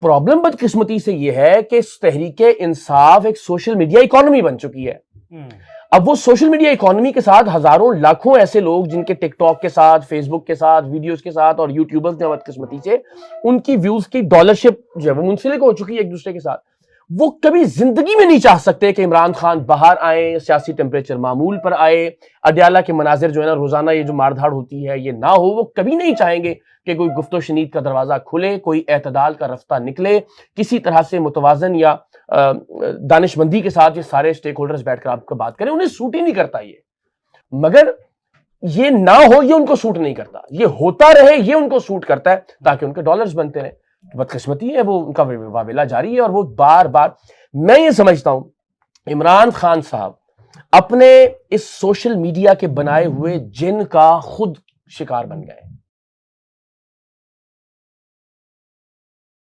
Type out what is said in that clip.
Problem बदकिस्मती से यह है कि तहरीके इंसाफ एक सोशल मीडिया इकोनॉमी बन चुकी है। अब वो सोशल मीडिया इकोनॉमी के साथ हजारों लाखों ऐसे लोग जिनके टिकटॉक के साथ, फेसबुक के साथ, वीडियोस के साथ और यूट्यूबर्स ने बदकिस्मती से उनकी व्यूज की डॉलरशिप जो है वो मुंसलिक हो चुकी है एक दूसरे के साथ। वो कभी जिंदगी में नहीं चाह सकते कि इमरान खान बाहर आए, सियासी टेम्परेचर मामूल पर आए, अडयाला के मनाजिर जो है ना रोजाना ये जो मारधाड़ होती है ये ना हो। वो कभी नहीं चाहेंगे कि कोई गुफ्तो शनीद का दरवाजा खुले, कोई एतदाल का रास्ता निकले, किसी तरह से मुतवाजन या दानिशमंदी के साथ ये सारे स्टेक होल्डर्स बैठकर आपको बात करें। उन्हें सूट ही नहीं करता ये, मगर ये ना हो ये उनको सूट नहीं करता, ये होता रहे ये उनको सूट करता है ताकि उनके डॉलर्स बनते रहे। बदकिस्मती है, वो उनका वावेला जारी है और वो बार बार। मैं ये समझता हूं इमरान खान साहब अपने इस सोशल मीडिया के बनाए हुए जिन का खुद शिकार बन गए।